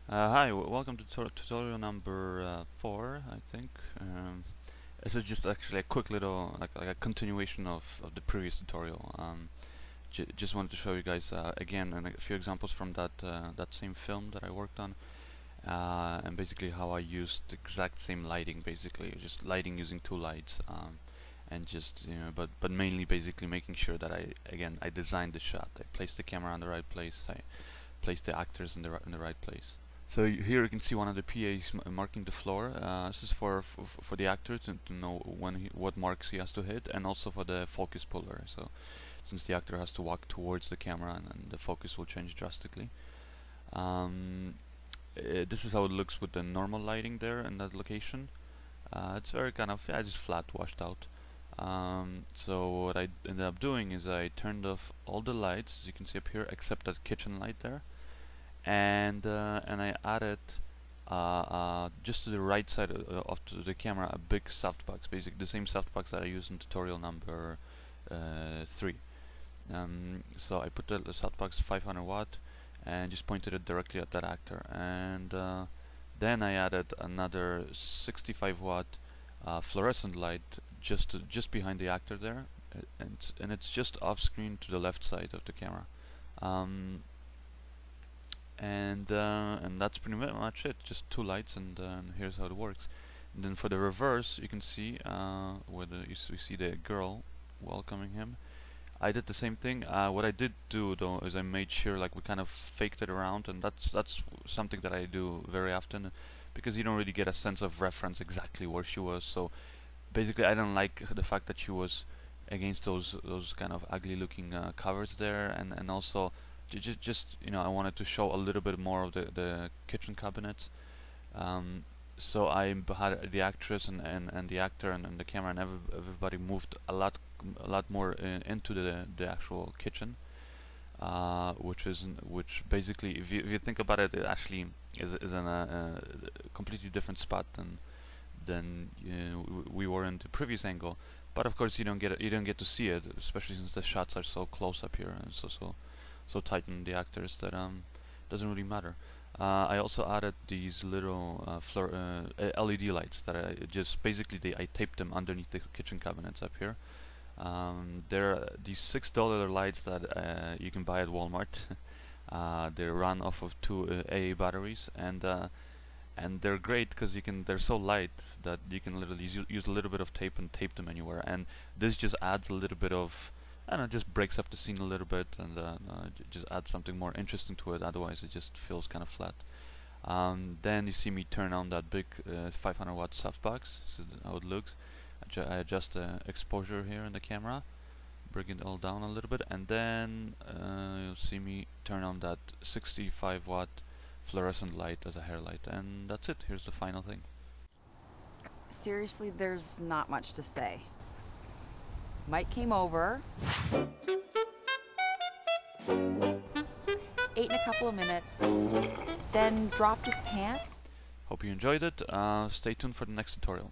Hi, welcome to tutorial number 4, I think. This is just actually a quick little, like a continuation of the previous tutorial. Just wanted to show you guys again and a few examples from that same film that I worked on, and basically how I used the exact same lighting, basically just lighting using two lights, and just but mainly basically making sure that I designed the shot. I placed the camera in the right place. I placed the actors in the right place. So here you can see one of the PAs marking the floor. This is for the actor to know what marks he has to hit, and also for the focus puller. So since the actor has to walk towards the camera, and the focus will change drastically. This is how it looks with the normal lighting there in that location. It's very kind of just flat, washed out. So what I ended up doing is I turned off all the lights, as you can see up here, except that kitchen light there. And I added just to the right side of the camera a big softbox, basically the same softbox that I used in tutorial number 3. So I put the softbox 500 watt and just pointed it directly at that actor, and then I added another 65 watt fluorescent light just behind the actor there, and it's just off screen to the left side of the camera. And that's pretty much it. Just two lights, and here's how it works. And then for the reverse, you can see where you see the girl welcoming him. I did the same thing. What I did do though is I made sure like we kind of faked it around, and that's something that I do very often, because you don't really get a sense of reference exactly where she was. So basically, I don't like the fact that she was against those kind of ugly looking covers there, and also just I wanted to show a little bit more of the kitchen cabinets. So I had the actress and the actor and the camera and everybody moved a lot more into the actual kitchen, which basically, if you think about it, it actually is in a completely different spot than we were in the previous angle. But of course, you don't get to see it, especially since the shots are so close up here and so tight in the actors that doesn't really matter. I also added these little LED lights that I just basically I taped them underneath the kitchen cabinets up here. They're these $6 lights that you can buy at Walmart. They run off of two AA batteries, and they're great because they're so light that you can literally use a little bit of tape and tape them anywhere. And this just adds a little bit of, I don't know, just breaks up the scene a little bit, and just adds something more interesting to it. Otherwise, it just feels kind of flat. Then you see me turn on that big 500 watt softbox. This is how it looks. I adjust the exposure here in the camera, bring it all down a little bit, and then you'll see me turn on that 65 watt fluorescent light as a hair light, and that's it. Here's the final thing. Seriously, there's not much to say. Mike came over, ate in a couple of minutes, then dropped his pants. Hope you enjoyed it. Stay tuned for the next tutorial.